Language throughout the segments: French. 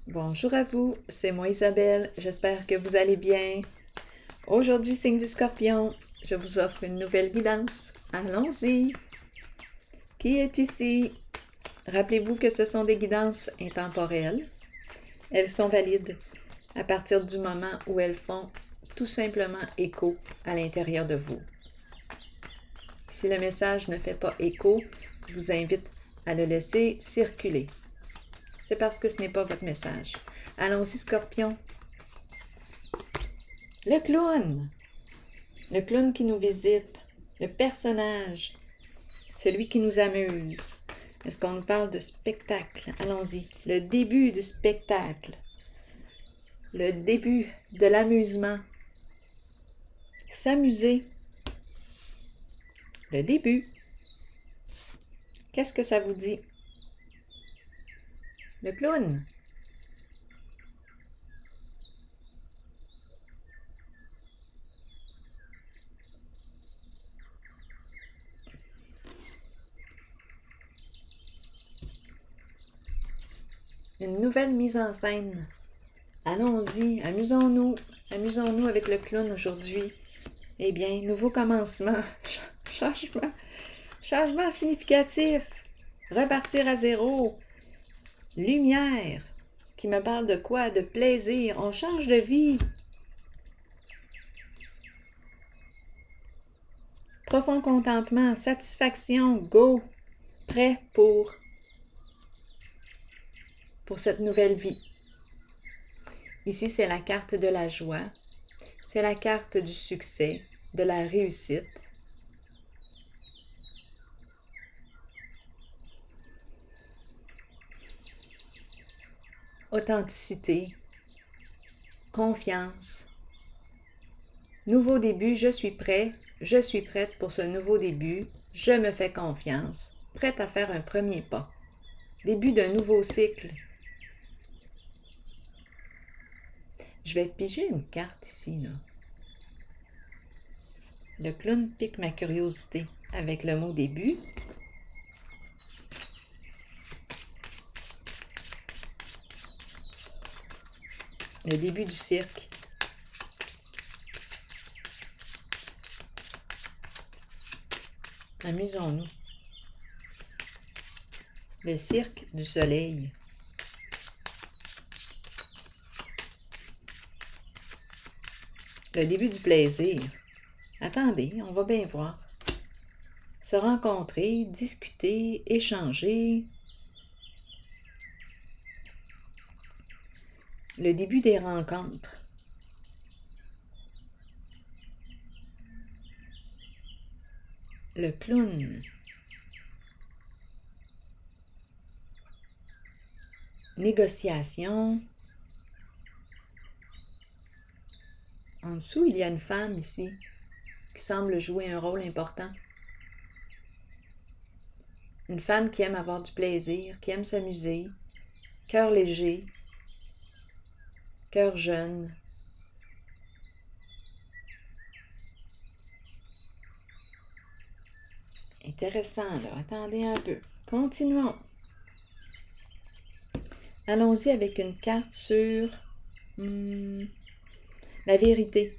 Bonjour à vous, c'est moi Isabelle, j'espère que vous allez bien. Aujourd'hui, signe du Scorpion, je vous offre une nouvelle guidance. Allons-y! Qui est ici? Rappelez-vous que ce sont des guidances intemporelles. Elles sont valides à partir du moment où elles font tout simplement écho à l'intérieur de vous. Si le message ne fait pas écho, je vous invite à le laisser circuler. C'est parce que ce n'est pas votre message. Allons-y, Scorpion. Le clown! Le clown qui nous visite, le personnage, celui qui nous amuse. Est-ce qu'on nous parle de spectacle? Allons-y. Le début du spectacle. Le début de l'amusement. S'amuser. Le début. Qu'est-ce que ça vous dit? Le clown. Une nouvelle mise en scène. Allons-y, amusons-nous. Amusons-nous avec le clown aujourd'hui. Eh bien, nouveau commencement. Changement. Changement significatif. Repartir à zéro. Lumière. Qui me parle de quoi? De plaisir. On change de vie. Profond contentement. Satisfaction. Go. Prêt pour cette nouvelle vie. Ici, c'est la carte de la joie. C'est la carte du succès, de la réussite. Authenticité. Confiance. Nouveau début, je suis prêt. Je suis prête pour ce nouveau début. Je me fais confiance. Prête à faire un premier pas. Début d'un nouveau cycle. Je vais piger une carte ici, là. Le clown pique ma curiosité avec le mot début. Le début du cirque. Amusons-nous. Le cirque du soleil. Le début du plaisir. Attendez, on va bien voir. Se rencontrer, discuter, échanger. Le début des rencontres. Le clown. Négociation. En dessous, il y a une femme ici qui semble jouer un rôle important. Une femme qui aime avoir du plaisir, qui aime s'amuser, cœur léger, cœur jeune. Intéressant, là. Attendez un peu. Continuons. Allons-y avec une carte sur la vérité.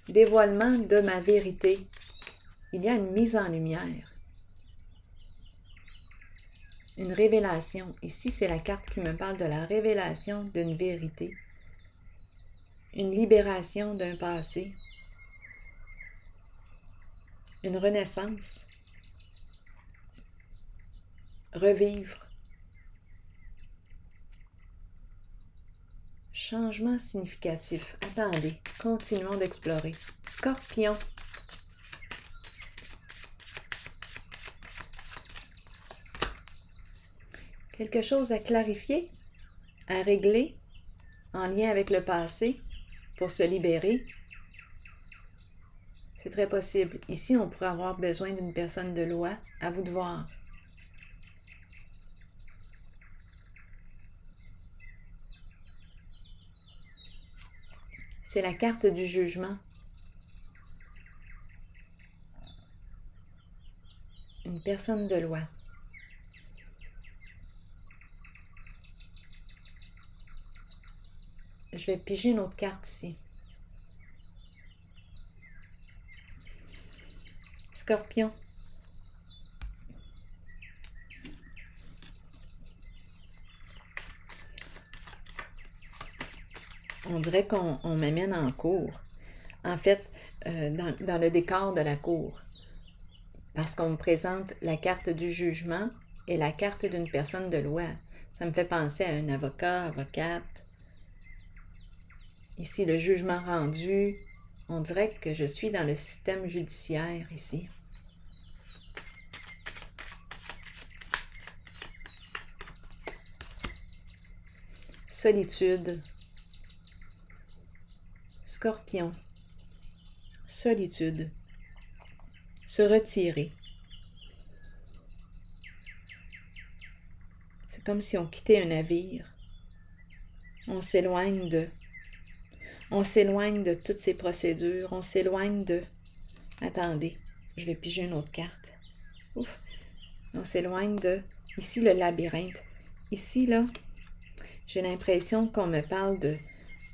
Dévoilement de ma vérité. Il y a une mise en lumière. Une révélation. Ici, c'est la carte qui me parle de la révélation d'une vérité. Une libération d'un passé. Une renaissance. Revivre. Changement significatif. Attendez, continuons d'explorer. Scorpion. Quelque chose à clarifier, à régler, en lien avec le passé, pour se libérer. C'est très possible. Ici, on pourrait avoir besoin d'une personne de loi. À vous de voir. C'est la carte du jugement. Une personne de loi. Je vais piger une autre carte ici. Scorpion. On dirait qu'on m'amène en cour. En fait, dans le décor de la cour. Parce qu'on me présente la carte du jugement et la carte d'une personne de loi. Ça me fait penser à un avocat, avocate. Ici, le jugement rendu. On dirait que je suis dans le système judiciaire ici. Solitude. Scorpion. Solitude. Se retirer. C'est comme si on quittait un navire. On s'éloigne de toutes ces procédures. On s'éloigne de... Attendez, je vais piger une autre carte. Ouf. On s'éloigne de... Ici, le labyrinthe. Ici, là, j'ai l'impression qu'on me parle de...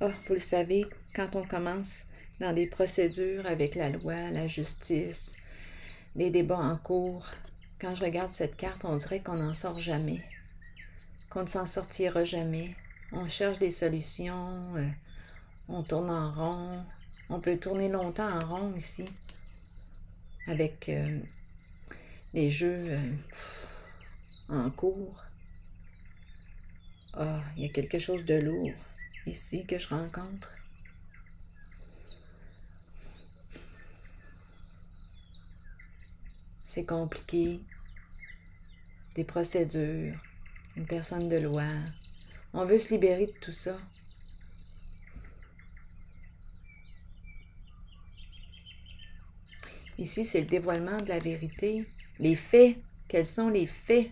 Oh, vous le savez, quand on commence dans des procédures avec la loi, la justice, les débats en cours, quand je regarde cette carte, on dirait qu'on n'en sort jamais, qu'on ne s'en sortira jamais. On cherche des solutions, on tourne en rond. On peut tourner longtemps en rond ici, avec les jeux en cours. Ah, il y a quelque chose de lourd ici que je rencontre. C'est compliqué. Des procédures, une personne de loi. On veut se libérer de tout ça. Ici, c'est le dévoilement de la vérité. Les faits. Quels sont les faits?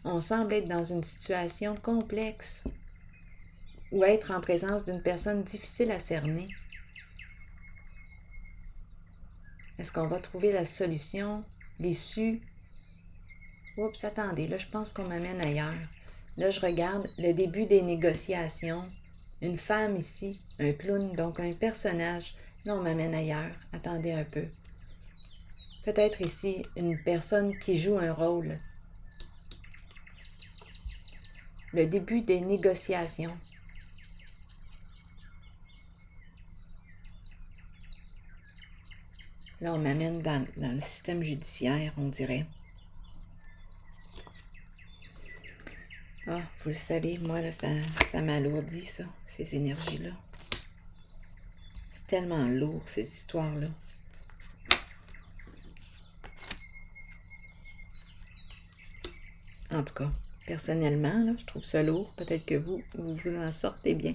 On semble être dans une situation complexe ou être en présence d'une personne difficile à cerner. Est-ce qu'on va trouver la solution, l'issue? Oups, attendez, là, je pense qu'on m'amène ailleurs. Là, je regarde le début des négociations. Une femme ici, un clown, donc un personnage. Là, on m'amène ailleurs. Attendez un peu. Peut-être ici, une personne qui joue un rôle. Le début des négociations. Là, on m'amène dans le système judiciaire, on dirait. Ah, vous le savez, moi, là, ça m'alourdit, ça, ces énergies-là. C'est tellement lourd, ces histoires-là. En tout cas, personnellement, là, je trouve ça lourd. Peut-être que vous en sortez bien.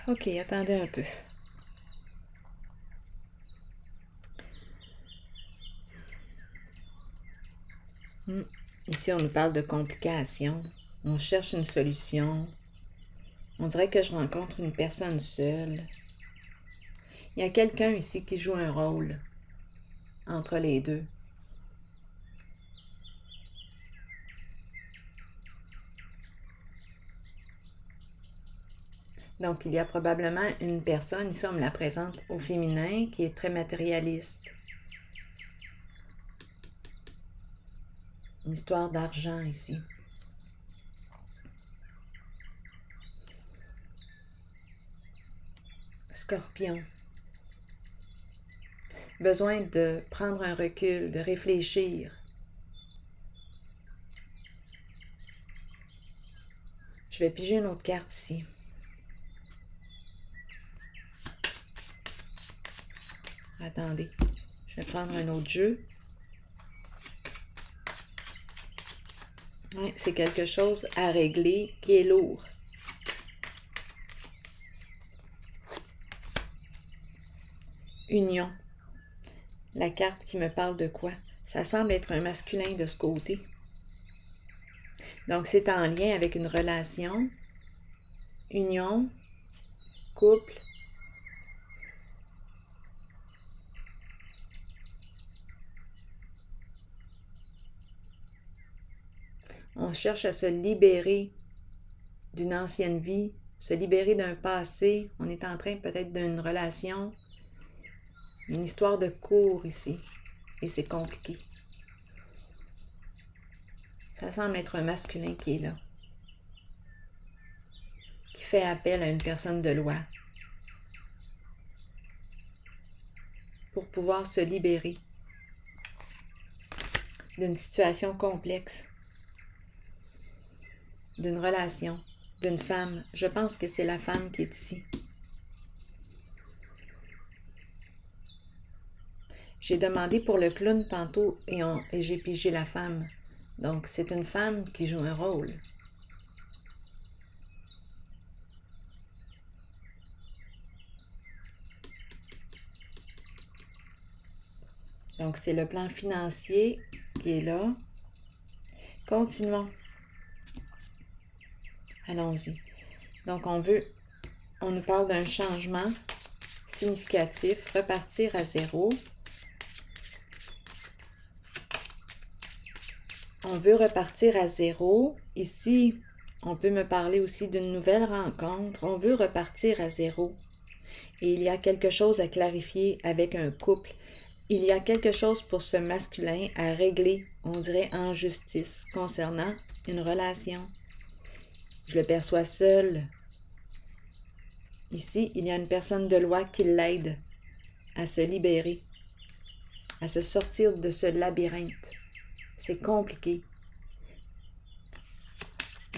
OK, attendez un peu. Ici, on nous parle de complications. On cherche une solution. On dirait que je rencontre une personne seule. Il y a quelqu'un ici qui joue un rôle entre les deux. Donc, il y a probablement une personne, ici on me la présente au féminin, qui est très matérialiste. Une histoire d'argent ici. Scorpion. Besoin de prendre un recul, de réfléchir. Je vais piger une autre carte ici. Attendez, je vais prendre un autre jeu. Ouais, c'est quelque chose à régler qui est lourd. Union. La carte qui me parle de quoi? Ça semble être un masculin de ce côté. Donc, c'est en lien avec une relation, union, couple. On cherche à se libérer d'une ancienne vie, se libérer d'un passé. On est en train peut-être d'une relation. Une histoire de cours ici. Et c'est compliqué. Ça semble être un masculin qui est là. Qui fait appel à une personne de loi. Pour pouvoir se libérer d'une situation complexe. D'une relation. D'une femme. Je pense que c'est la femme qui est ici. J'ai demandé pour le clown tantôt et j'ai pigé la femme. Donc, c'est une femme qui joue un rôle. Donc, c'est le plan financier qui est là. Continuons. Allons-y. Donc, on nous parle d'un changement significatif, repartir à zéro. On veut repartir à zéro. Ici, on peut me parler aussi d'une nouvelle rencontre. On veut repartir à zéro. Et il y a quelque chose à clarifier avec un couple. Il y a quelque chose pour ce masculin à régler, on dirait en justice, concernant une relation. Je le perçois seul. Ici, il y a une personne de loi qui l'aide à se libérer, à se sortir de ce labyrinthe. C'est compliqué.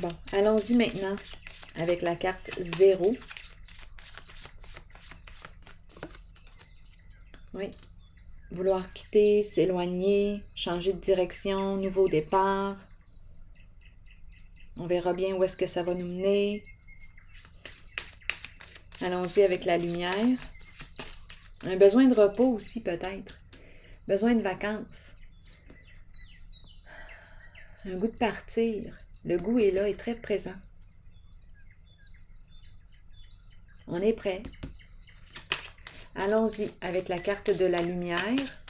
Bon, allons-y maintenant avec la carte 0. Oui. Vouloir quitter, s'éloigner, changer de direction, nouveau départ. On verra bien où est-ce que ça va nous mener. Allons-y avec la lumière. Un besoin de repos aussi peut-être. Besoin de vacances. Un goût de partir. Le goût est là, est très présent. On est prêt. Allons-y avec la carte de la lumière.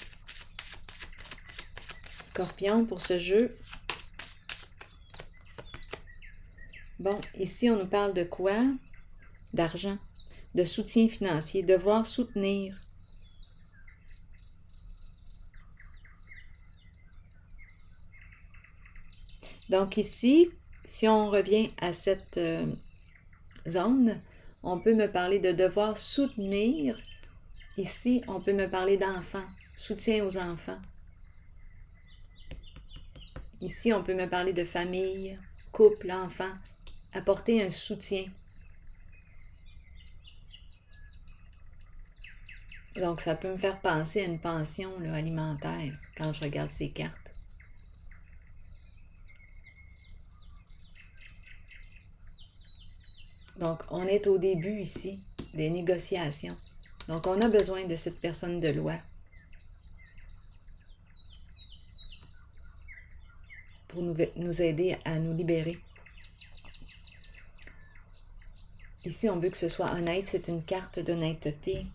Scorpion pour ce jeu. Bon, ici on nous parle de quoi? D'argent, de soutien financier, devoir soutenir. Donc ici, si on revient à cette zone, on peut me parler de devoir soutenir. Ici, on peut me parler d'enfants, soutien aux enfants. Ici, on peut me parler de famille, couple, enfant, apporter un soutien. Donc, ça peut me faire penser à une pension là, alimentaire quand je regarde ces cartes. Donc, on est au début ici des négociations. Donc, on a besoin de cette personne de loi pour nous aider à nous libérer. Ici, on veut que ce soit honnête. C'est une carte d'honnêteté.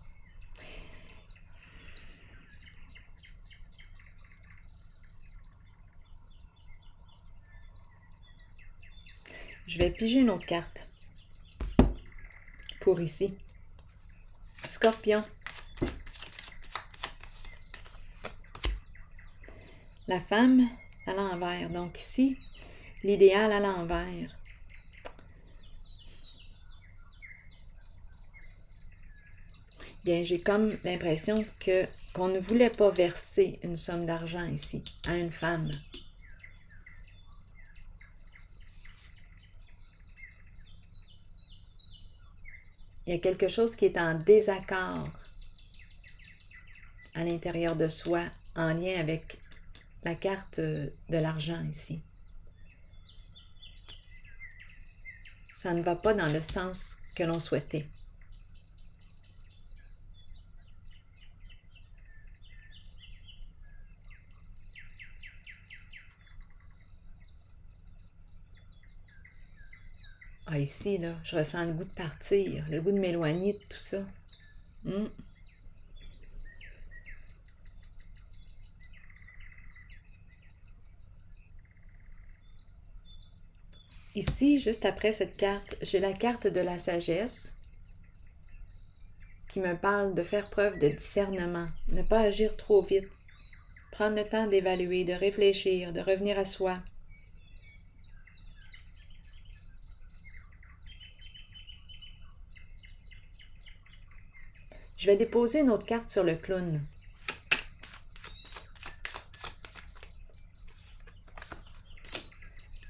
Je vais piger une autre carte pour ici. Scorpion. La femme à l'envers. Donc ici, l'idéal à l'envers. Bien, j'ai comme l'impression qu'on ne voulait pas verser une somme d'argent ici à une femme. Il y a quelque chose qui est en désaccord à l'intérieur de soi, en lien avec la carte de l'argent ici. Ça ne va pas dans le sens que l'on souhaitait. Ah, ici, là, je ressens le goût de partir, le goût de m'éloigner de tout ça. Ici, juste après cette carte, j'ai la carte de la sagesse qui me parle de faire preuve de discernement, ne pas agir trop vite, prendre le temps d'évaluer, de réfléchir, de revenir à soi. Je vais déposer une autre carte sur le clown.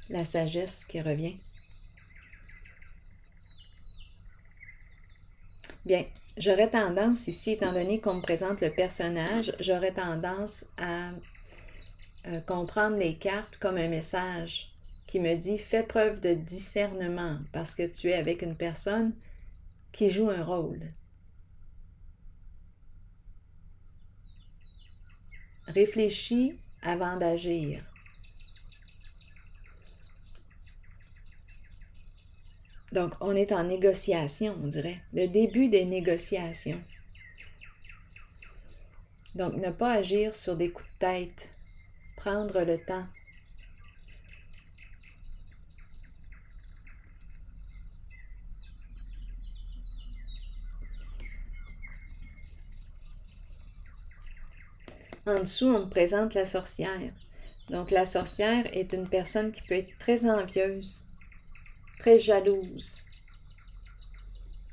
La sagesse qui revient. Bien, j'aurais tendance ici, étant donné qu'on me présente le personnage, j'aurais tendance à comprendre les cartes comme un message qui me dit « Fais preuve de discernement » parce que tu es avec une personne qui joue un rôle. Réfléchis avant d'agir. Donc, on est en négociation, on dirait. Le début des négociations. Donc, ne pas agir sur des coups de tête. Prendre le temps. En dessous, on me présente la sorcière. Donc, la sorcière est une personne qui peut être très envieuse, très jalouse,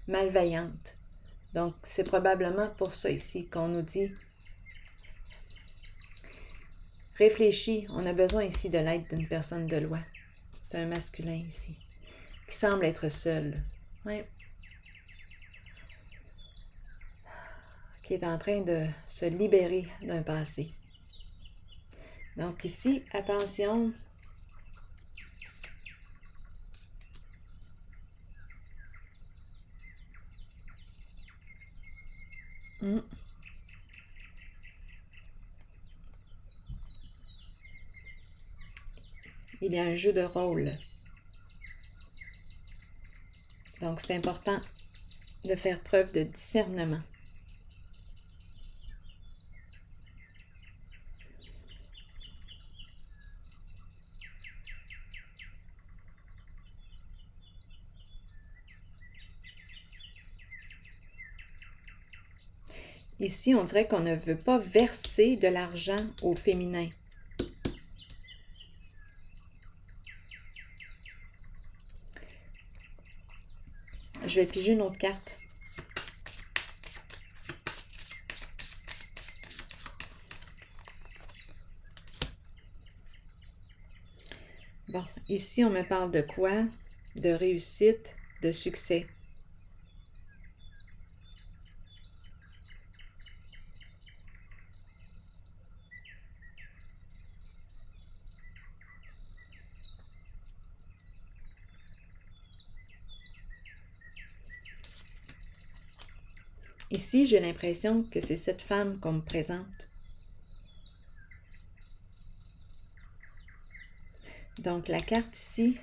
malveillante. Donc, c'est probablement pour ça ici qu'on nous dit « Réfléchis, on a besoin ici de l'aide d'une personne de loi. » C'est un masculin ici, qui semble être seul. Ouais. Qui est en train de se libérer d'un passé. Donc ici, attention. Il y a un jeu de rôle. Donc c'est important de faire preuve de discernement. Ici, on dirait qu'on ne veut pas verser de l'argent au féminin. Je vais piger une autre carte. Bon, ici, on me parle de quoi? De réussite, de succès. Ici, j'ai l'impression que c'est cette femme qu'on me présente. Donc, la carte ici,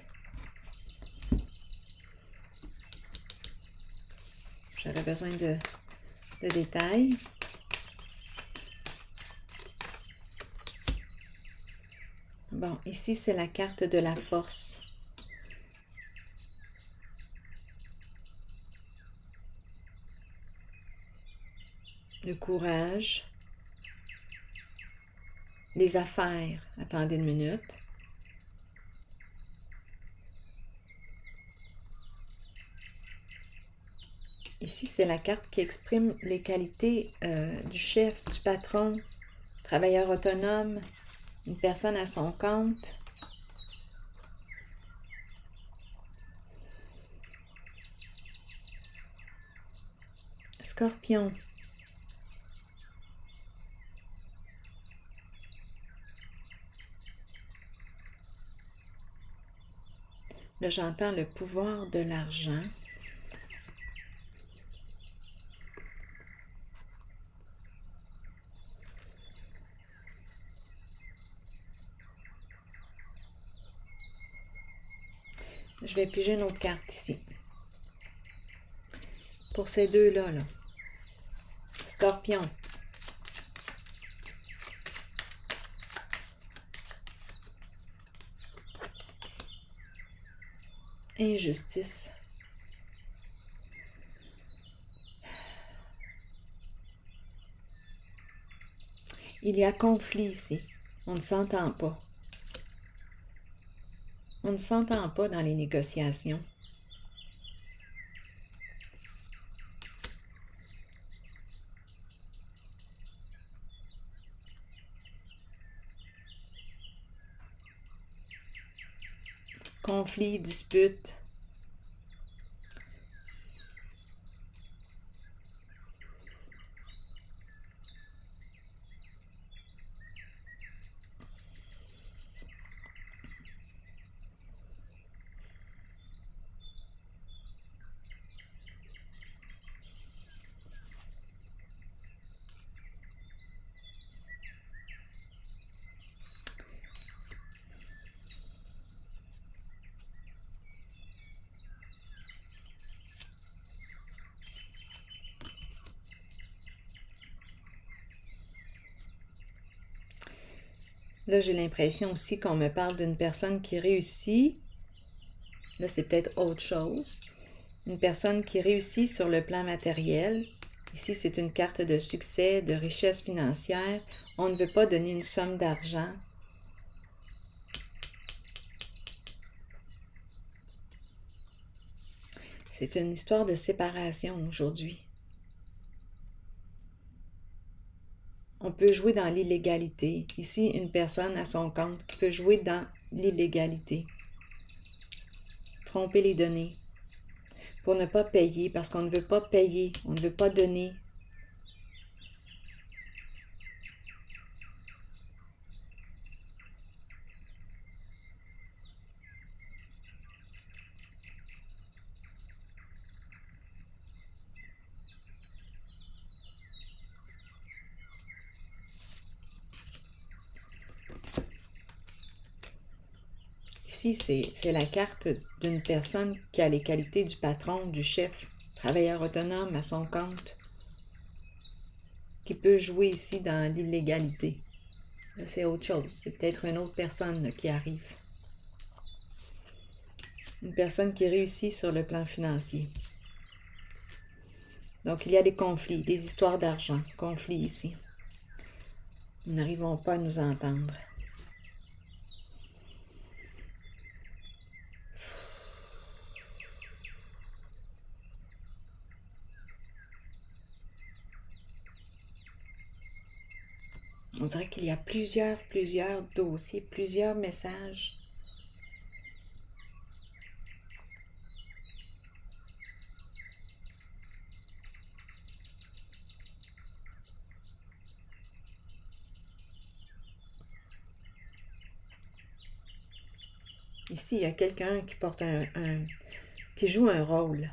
j'aurais besoin de détails. Bon, ici, c'est la carte de la force. Le courage. Les affaires. Attendez une minute. Ici, c'est la carte qui exprime les qualités du chef, du patron, travailleur autonome, une personne à son compte. Scorpion. Là, j'entends le pouvoir de l'argent. Je vais piger une autre carte ici. Pour ces deux-là, là. Scorpion. injustice. Il y a conflit ici. On ne s'entend pas. On ne s'entend pas dans les négociations. Conflit, dispute. Là, j'ai l'impression aussi qu'on me parle d'une personne qui réussit. Là, c'est peut-être autre chose. Une personne qui réussit sur le plan matériel. Ici, c'est une carte de succès, de richesse financière. On ne veut pas donner une somme d'argent. C'est une histoire de séparation aujourd'hui. On peut jouer dans l'illégalité. Ici, une personne à son compte qui peut jouer dans l'illégalité. Tromper les données. Pour ne pas payer, parce qu'on ne veut pas payer, on ne veut pas donner. Ici, c'est la carte d'une personne qui a les qualités du patron, du chef, travailleur autonome à son compte, qui peut jouer ici dans l'illégalité. C'est autre chose. C'est peut-être une autre personne là, qui arrive. Une personne qui réussit sur le plan financier. Donc, il y a des conflits, des histoires d'argent, conflits ici. Nous n'arrivons pas à nous entendre. On dirait qu'il y a plusieurs dossiers, plusieurs messages. Ici, il y a quelqu'un qui porte qui joue un rôle.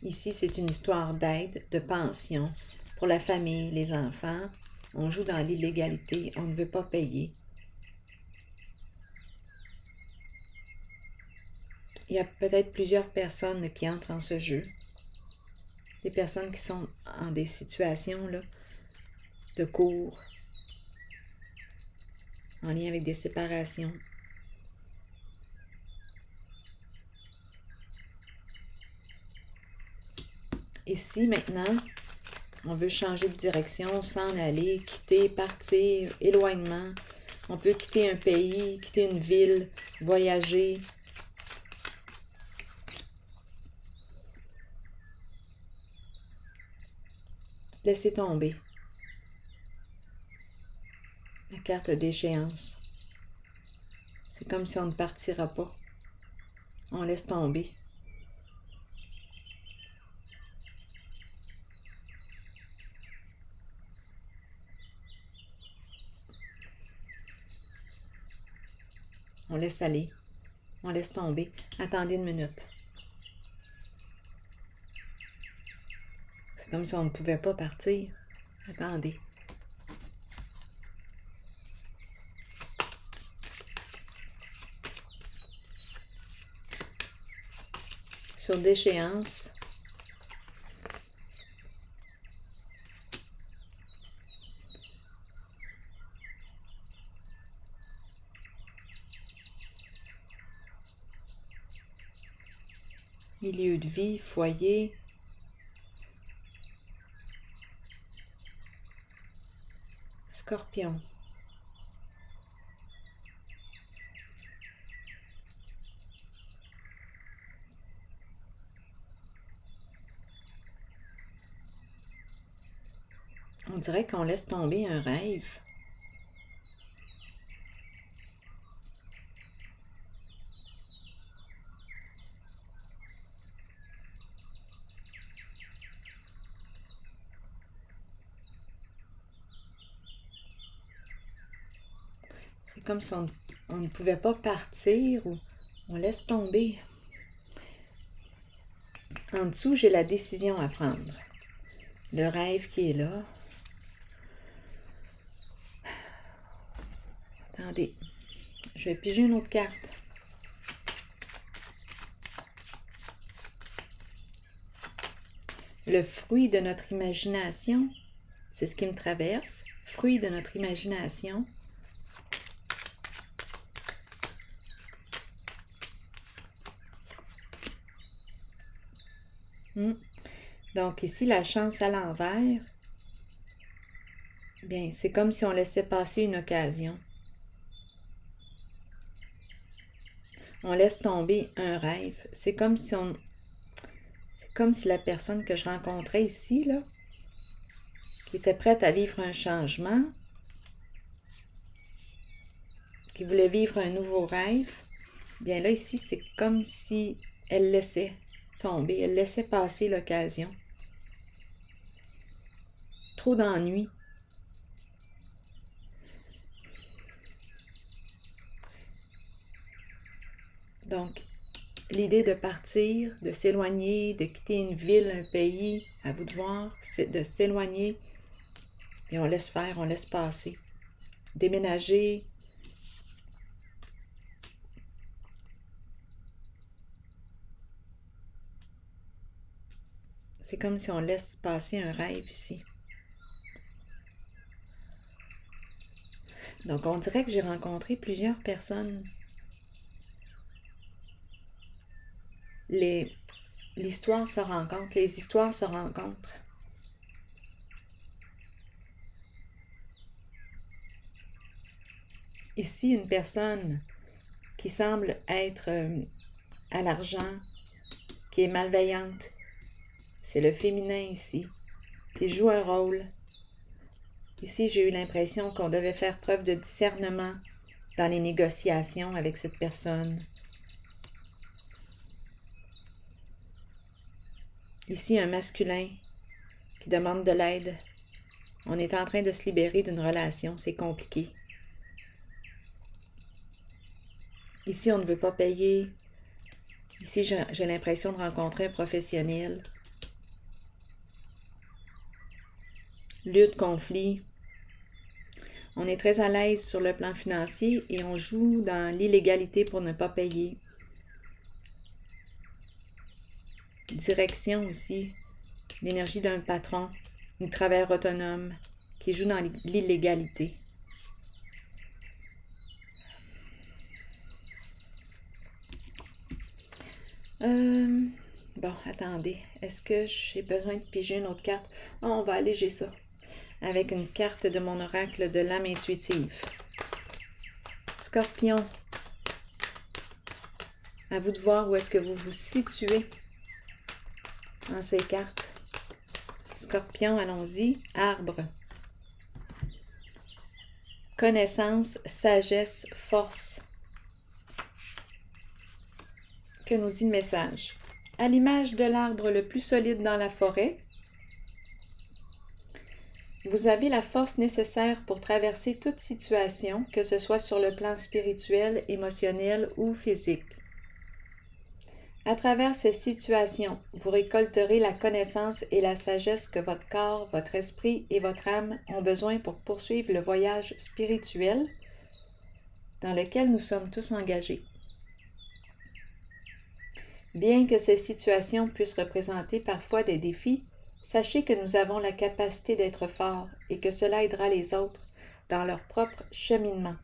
Ici, c'est une histoire d'aide, de pension pour la famille, les enfants. On joue dans l'illégalité, on ne veut pas payer. Il y a peut-être plusieurs personnes qui entrent en ce jeu. Des personnes qui sont en des situations là, de cours, en lien avec des séparations. Ici, maintenant, on veut changer de direction, s'en aller, quitter, partir, éloignement. On peut quitter un pays, quitter une ville, voyager. Laisser tomber. La carte d'échéance. C'est comme si on ne partira pas. On laisse tomber. On laisse aller. On laisse tomber. Attendez une minute. C'est comme si on ne pouvait pas partir. Attendez. Sur d'échéance, milieu de vie, foyer. Scorpion. On dirait qu'on laisse tomber un rêve. C'est comme si on ne pouvait pas partir ou on laisse tomber. En dessous, j'ai la décision à prendre. Le rêve qui est là. Attendez, je vais piger une autre carte. Le fruit de notre imagination, c'est ce qui me traverse. Fruit de notre imagination. Donc ici, la chance à l'envers, bien, c'est comme si on laissait passer une occasion. On laisse tomber un rêve. C'est comme si la personne que je rencontrais ici, là, qui était prête à vivre un changement, qui voulait vivre un nouveau rêve, bien là, ici, c'est comme si elle laissait tomber, elle laissait passer l'occasion. Trop d'ennui. Donc, l'idée de partir, de s'éloigner, de quitter une ville, un pays, à vous de voir, c'est de s'éloigner et on laisse faire, on laisse passer. Déménager. C'est comme si on laisse passer un rêve ici. Donc, on dirait que j'ai rencontré plusieurs personnes. L'histoire se rencontre, les histoires se rencontrent. Ici, une personne qui semble être à l'argent, qui est malveillante, c'est le féminin ici, qui joue un rôle. Ici, j'ai eu l'impression qu'on devait faire preuve de discernement dans les négociations avec cette personne. Ici, un masculin qui demande de l'aide. On est en train de se libérer d'une relation, c'est compliqué. Ici, on ne veut pas payer. Ici, j'ai l'impression de rencontrer un professionnel. Lutte, conflit. On est très à l'aise sur le plan financier et on joue dans l'illégalité pour ne pas payer. Direction aussi, l'énergie d'un patron, un travailleur autonome qui joue dans l'illégalité. Bon, attendez, est-ce que j'ai besoin de piger une autre carte? Oh, on va alléger ça avec une carte de mon oracle de l'âme intuitive. Scorpion, à vous de voir où est-ce que vous vous situez dans ces cartes. Scorpion, allons-y. Arbre. Connaissance, sagesse, force. Que nous dit le message? À l'image de l'arbre le plus solide dans la forêt, vous avez la force nécessaire pour traverser toute situation, que ce soit sur le plan spirituel, émotionnel ou physique. À travers ces situations, vous récolterez la connaissance et la sagesse que votre corps, votre esprit et votre âme ont besoin pour poursuivre le voyage spirituel dans lequel nous sommes tous engagés. Bien que ces situations puissent représenter parfois des défis, sachez que nous avons la capacité d'être forts et que cela aidera les autres dans leur propre cheminement.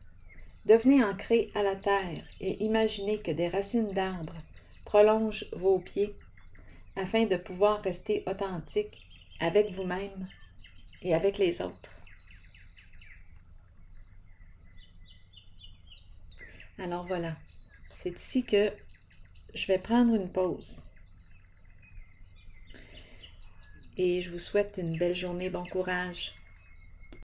Devenez ancrés à la terre et imaginez que des racines d'arbres prolongent vos pieds afin de pouvoir rester authentique avec vous-même et avec les autres. Alors voilà, c'est ici que je vais prendre une pause. Et je vous souhaite une belle journée, bon courage.